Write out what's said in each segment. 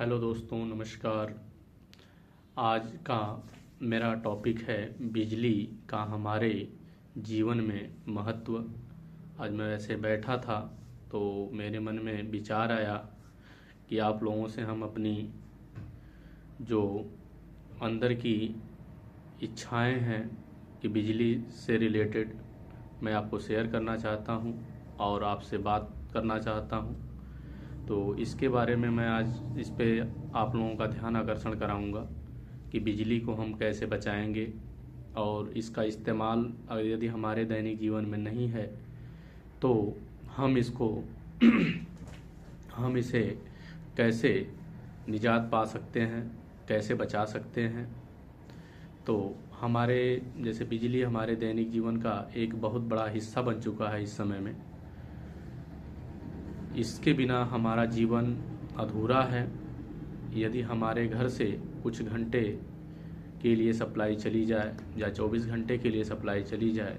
Hello दोस्तों, नमस्कार। आज का मेरा टॉपिक है बिजली का हमारे जीवन में महत्व। आज मैं वैसे बैठा था तो मेरे मन में विचार आया कि आप लोगों से हम अपनी जो अंदर की इच्छाएं हैं कि बिजली से रिलेटेड मैं आपको शेयर करना चाहता हूं और आपसे बात करना चाहता हूं। तो इसके बारे में मैं आज इस पे आप लोगों का ध्यान आकर्षण कराऊंगा कि बिजली को हम कैसे बचाएंगे और इसका इस्तेमाल अगर यदि हमारे दैनिक जीवन में नहीं है तो हम इसको हम इसे कैसे निजात पा सकते हैं, कैसे बचा सकते हैं। तो हमारे जैसे बिजली हमारे दैनिक जीवन का एक बहुत बड़ा हिस्सा बन चुका है इस समय में। इसके बिना हमारा जीवन अधूरा है। यदि हमारे घर से कुछ घंटे के लिए सप्लाई चली जाए या 24 घंटे के लिए सप्लाई चली जाए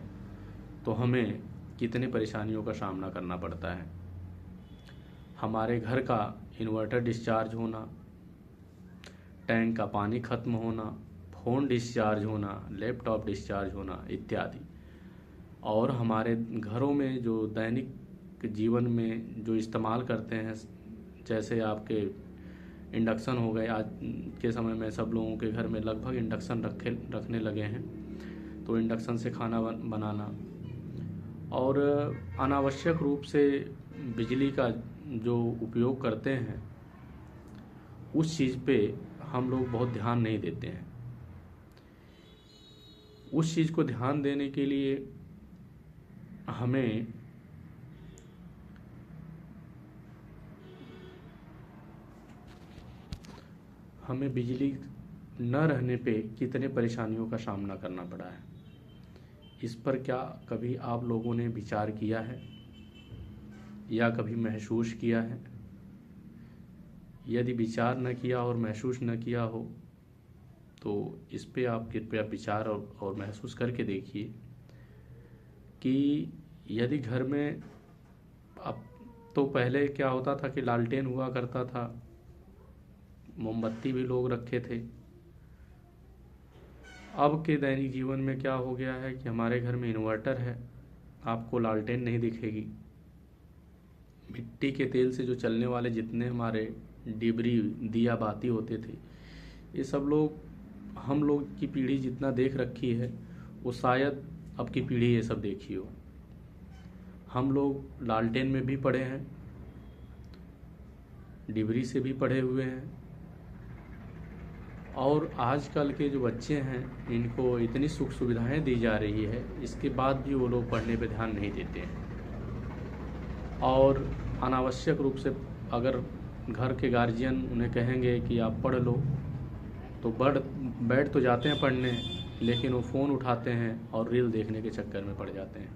तो हमें कितने परेशानियों का सामना करना पड़ता है। हमारे घर का इन्वर्टर डिस्चार्ज होना, टैंक का पानी खत्म होना, फ़ोन डिस्चार्ज होना, लैपटॉप डिस्चार्ज होना इत्यादि। और हमारे घरों में जो दैनिक जीवन में जो इस्तेमाल करते हैं, जैसे आपके इंडक्शन हो गए। आज के समय में सब लोगों के घर में लगभग इंडक्शन रखने लगे हैं, तो इंडक्शन से खाना बनाना और अनावश्यक रूप से बिजली का जो उपयोग करते हैं उस चीज़ पे हम लोग बहुत ध्यान नहीं देते हैं। उस चीज़ को ध्यान देने के लिए हमें बिजली न रहने पे कितने परेशानियों का सामना करना पड़ा है। इस पर क्या कभी आप लोगों ने विचार किया है या कभी महसूस किया है? यदि विचार न किया और महसूस न किया हो तो इस पे आप कृपया विचार और महसूस करके देखिए कि यदि घर में अब तो पहले क्या होता था कि लालटेन हुआ करता था, मोमबत्ती भी लोग रखे थे। अब के दैनिक जीवन में क्या हो गया है कि हमारे घर में इन्वर्टर है, आपको लालटेन नहीं दिखेगी। मिट्टी के तेल से जो चलने वाले जितने हमारे डिबरी दिया बाती होते थे, ये सब लोग हम लोग की पीढ़ी जितना देख रखी है वो शायद अब की पीढ़ी ये सब देखी हो। हम लोग लालटेन में भी पढ़े हैं, डिबरी से भी पढ़े हुए हैं, और आजकल के जो बच्चे हैं इनको इतनी सुख सुविधाएं दी जा रही है, इसके बाद भी वो लोग पढ़ने पे ध्यान नहीं देते हैं। और अनावश्यक रूप से अगर घर के गार्जियन उन्हें कहेंगे कि आप पढ़ लो तो बैठ तो जाते हैं पढ़ने, लेकिन वो फ़ोन उठाते हैं और रील देखने के चक्कर में पड़ जाते हैं।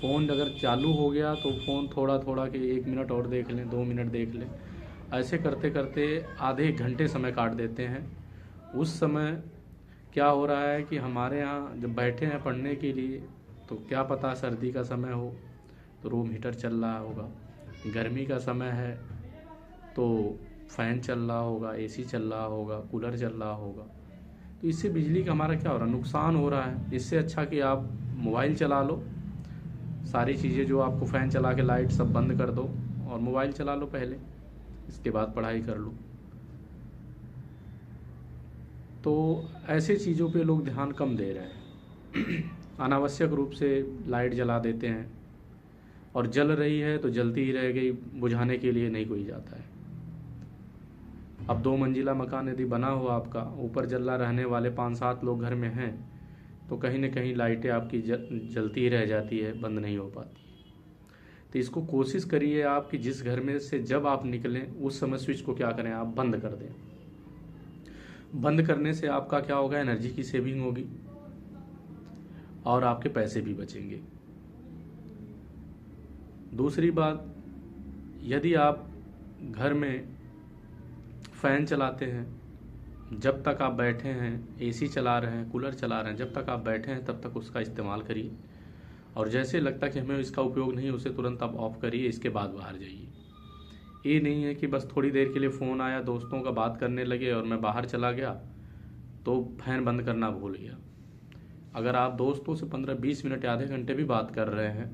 फ़ोन अगर चालू हो गया तो फ़ोन थोड़ा थोड़ा कि 1 मिनट और देख लें, 2 मिनट देख लें, ऐसे करते करते आधे 1 घंटे समय काट देते हैं। उस समय क्या हो रहा है कि हमारे यहाँ जब बैठे हैं पढ़ने के लिए तो क्या पता सर्दी का समय हो तो रूम हीटर चल रहा होगा, गर्मी का समय है तो फ़ैन चल रहा होगा, एसी चल रहा होगा, कूलर चल रहा होगा। तो इससे बिजली का हमारा क्या हो रहा है, नुकसान हो रहा है। इससे अच्छा कि आप मोबाइल चला लो, सारी चीज़ें जो आपको फ़ैन चला के लाइट सब बंद कर दो और मोबाइल चला लो पहले, इसके बाद पढ़ाई कर लो। तो ऐसे चीज़ों पे लोग ध्यान कम दे रहे हैं। अनावश्यक रूप से लाइट जला देते हैं और जल रही है तो जलती ही रह गई, बुझाने के लिए नहीं कोई जाता है। अब 2 मंजिला मकान यदि बना हुआ आपका, ऊपर जल्ला रहने वाले 5-7 लोग घर में हैं तो कहीं न कहीं लाइटें आपकी जलती ही रह जाती है, बंद नहीं हो पाती। तो इसको कोशिश करिए आप कि जिस घर में से जब आप निकलें उस समय स्विच को क्या करें, आप बंद कर दें। बंद करने से आपका क्या होगा, एनर्जी की सेविंग होगी और आपके पैसे भी बचेंगे। दूसरी बात, यदि आप घर में फ़ैन चलाते हैं, जब तक आप बैठे हैं, एसी चला रहे हैं, कूलर चला रहे हैं, जब तक आप बैठे हैं तब तक उसका इस्तेमाल करिए और जैसे लगता कि हमें इसका उपयोग नहीं, उसे तुरंत आप ऑफ करिए, इसके बाद बाहर जाइए। ये नहीं है कि बस थोड़ी देर के लिए फ़ोन आया, दोस्तों का बात करने लगे और मैं बाहर चला गया तो फ़ैन बंद करना भूल गया। अगर आप दोस्तों से 15-20 मिनट या आधे घंटे भी बात कर रहे हैं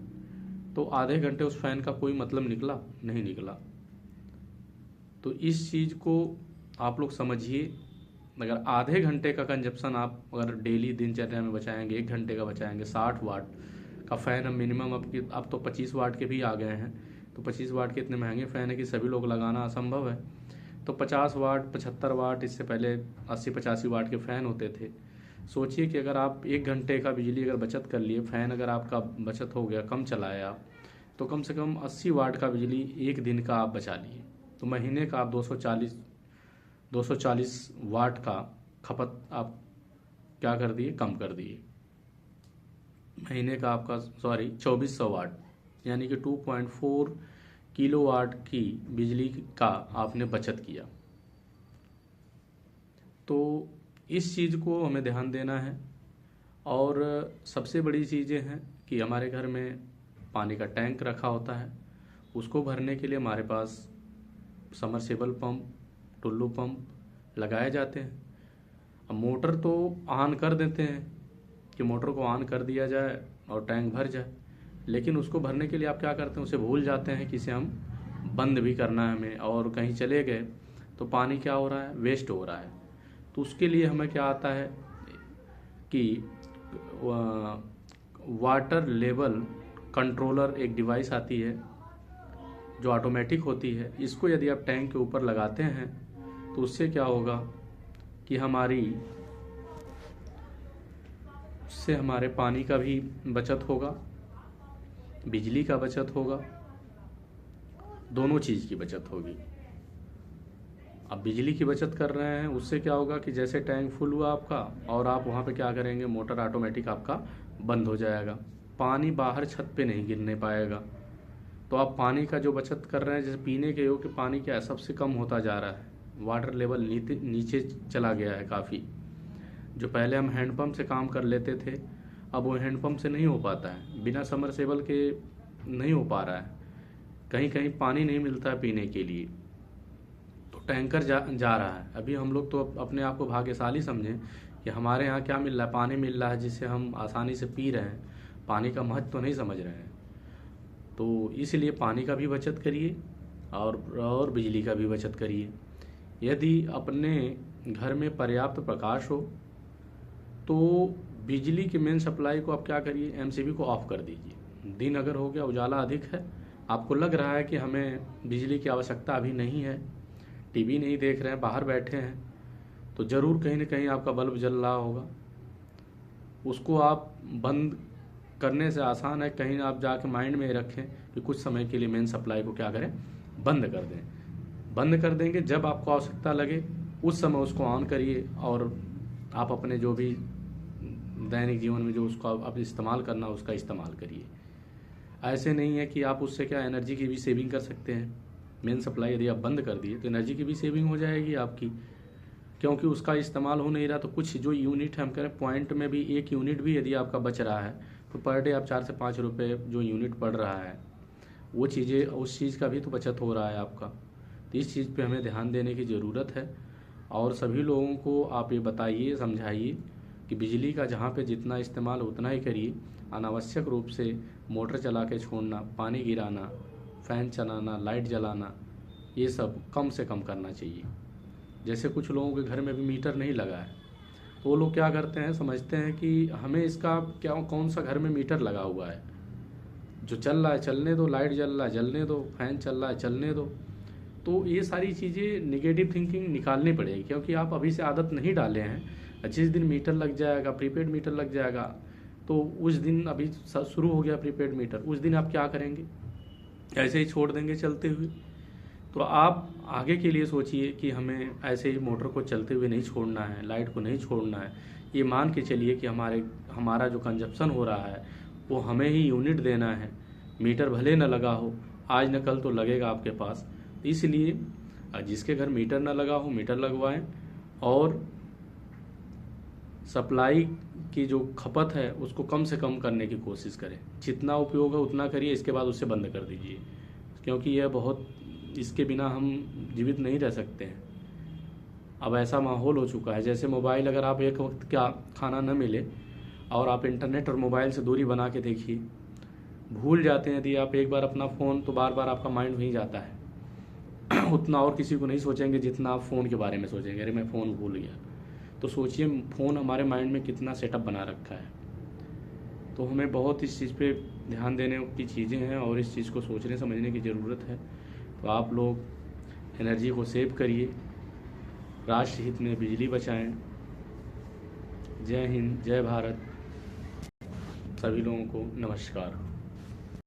तो आधे घंटे उस फ़ैन का कोई मतलब निकला नहीं निकला। तो इस चीज़ को आप लोग समझिए। अगर आधे घंटे का कंजप्शन आप अगर डेली दिनचर्या में बचाएंगे, 1 घंटे का बचाएंगे, 60 वाट का फ़ैन हम मिनिमम अब तो 25 वाट के भी आ गए हैं। तो 25 वाट के इतने महंगे फ़ैन है कि सभी लोग लगाना असंभव है। तो 50 वाट, 75 वाट, इससे पहले 80-85 वाट के फ़ैन होते थे। सोचिए कि अगर आप 1 घंटे का बिजली अगर बचत कर लिए, फ़ैन अगर आपका बचत हो गया, कम चलाए आप, तो कम से कम 80 वाट का बिजली एक दिन का आप बचा लिए। तो महीने का आप 240 वाट का खपत आप क्या कर दिए, कम कर दिए। महीने का आपका 2400 वाट यानी कि 2.4 किलोवाट की बिजली का आपने बचत किया। तो इस चीज़ को हमें ध्यान देना है। और सबसे बड़ी चीज़ें हैं कि हमारे घर में पानी का टैंक रखा होता है, उसको भरने के लिए हमारे पास समरसेबल पंप, टुल्लू पंप लगाए जाते हैं। अब मोटर तो ऑन कर देते हैं कि मोटर को ऑन कर दिया जाए और टैंक भर जाए, लेकिन उसको भरने के लिए आप क्या करते हैं, उसे भूल जाते हैं कि इसे हम बंद भी करना है हमें, और कहीं चले गए तो पानी क्या हो रहा है, वेस्ट हो रहा है। तो उसके लिए हमें क्या आता है कि वाटर लेवल कंट्रोलर एक डिवाइस आती है जो ऑटोमेटिक होती है। इसको यदि आप टैंक के ऊपर लगाते हैं तो उससे क्या होगा कि हमारे पानी का भी बचत होगा, बिजली का बचत होगा, दोनों चीज़ की बचत होगी। अब बिजली की बचत कर रहे हैं, उससे क्या होगा कि जैसे टैंक फुल हुआ आपका और आप वहाँ पे क्या करेंगे, मोटर ऑटोमेटिक आपका बंद हो जाएगा, पानी बाहर छत पे नहीं गिरने पाएगा। तो आप पानी का जो बचत कर रहे हैं, जैसे पीने के योग्य पानी क्या है, सबसे कम होता जा रहा है, वाटर लेवल नीचे चला गया है काफ़ी। जो पहले हम हैंडपम्प से काम कर लेते थे, अब वो हैंडपम्प से नहीं हो पाता है, बिना समरसेबल के नहीं हो पा रहा है, कहीं कहीं पानी नहीं मिलता है पीने के लिए, तो टैंकर जा रहा है। अभी हम लोग तो अपने आप को भाग्यशाली समझें कि हमारे यहाँ क्या मिल रहा है, पानी मिल रहा है जिससे हम आसानी से पी रहे हैं, पानी का महत्व तो नहीं समझ रहे हैं। तो इसलिए पानी का भी बचत करिए और बिजली का भी बचत करिए। यदि अपने घर में पर्याप्त प्रकाश हो तो बिजली की मेन सप्लाई को आप क्या करिए, एमसीबी को ऑफ कर दीजिए। दिन अगर हो गया, उजाला अधिक है, आपको लग रहा है कि हमें बिजली की आवश्यकता अभी नहीं है, टीवी नहीं देख रहे हैं, बाहर बैठे हैं, तो ज़रूर कहीं ना कहीं आपका बल्ब जल रहा होगा। उसको आप बंद करने से आसान है, कहीं आप जाके माइंड में रखें कि कुछ समय के लिए मेन सप्लाई को क्या करें, बंद कर दें। बंद कर देंगे, जब आपको आवश्यकता लगे उस समय उसको ऑन करिए और आप अपने जो भी दैनिक जीवन में जो उसको आप इस्तेमाल करना उसका इस्तेमाल करिए। ऐसे नहीं है कि आप उससे क्या एनर्जी की भी सेविंग कर सकते हैं। मेन सप्लाई यदि आप बंद कर दिए तो एनर्जी की भी सेविंग हो जाएगी आपकी, क्योंकि उसका इस्तेमाल हो नहीं रहा। तो कुछ जो यूनिट हम करें पॉइंट में भी, 1 यूनिट भी यदि आपका बच रहा है तो पर डे आप 4 से 5 रुपये जो यूनिट पड़ रहा है, वो चीज़ें, उस चीज़ का भी तो बचत हो रहा है आपका। तो इस चीज़ पे हमें ध्यान देने की ज़रूरत है। और सभी लोगों को आप ये बताइए, समझाइए कि बिजली का जहाँ पे जितना इस्तेमाल उतना ही करिए। अनावश्यक रूप से मोटर चला के छोड़ना, पानी गिराना, फ़ैन चलाना, लाइट जलाना, ये सब कम से कम करना चाहिए। जैसे कुछ लोगों के घर में भी मीटर नहीं लगा है, तो वो लोग क्या करते हैं, समझते हैं कि हमें इसका क्या, कौन सा घर में मीटर लगा हुआ है, जो चल रहा है चलने दो, लाइट जल रहा है जलने दो, फैन चल रहा है चलने दो। तो ये सारी चीज़ें निगेटिव थिंकिंग निकालनी पड़ेगी, क्योंकि आप अभी से आदत नहीं डाले हैं। जिस दिन मीटर लग जाएगा, प्रीपेड मीटर लग जाएगा, तो उस दिन, अभी शुरू हो गया प्रीपेड मीटर, उस दिन आप क्या करेंगे, ऐसे ही छोड़ देंगे चलते हुए। तो आप आगे के लिए सोचिए कि हमें ऐसे ही मोटर को चलते हुए नहीं छोड़ना है, लाइट को नहीं छोड़ना है। ये मान के चलिए कि हमारा जो कंजप्शन हो रहा है वो हमें ही यूनिट देना है, मीटर भले न लगा हो, आज न कल तो लगेगा आपके पास। इसलिए जिसके घर मीटर न लगा हो मीटर लगवाएं, और सप्लाई की जो खपत है उसको कम से कम करने की कोशिश करें। जितना उपयोग है उतना करिए, इसके बाद उसे बंद कर दीजिए, क्योंकि यह बहुत इसके बिना हम जीवित नहीं रह सकते हैं। अब ऐसा माहौल हो चुका है, जैसे मोबाइल, अगर आप एक वक्त क्या खाना न मिले और आप इंटरनेट और मोबाइल से दूरी बना के देखिए, भूल जाते हैं यदि आप एक बार अपना फ़ोन, तो बार बार आपका माइंड वहीं जाता है। उतना और किसी को नहीं सोचेंगे जितना आप फ़ोन के बारे में सोचेंगे, अरे मैं फ़ोन भूल गया। तो सोचिए फ़ोन हमारे माइंड में कितना सेटअप बना रखा है। तो हमें बहुत इस चीज़ पे ध्यान देने की चीज़ें हैं और इस चीज़ को सोचने समझने की ज़रूरत है। तो आप लोग एनर्जी को सेव करिए, राष्ट्र हित में बिजली बचाएं। जय हिंद, जय भारत। सभी लोगों को नमस्कार।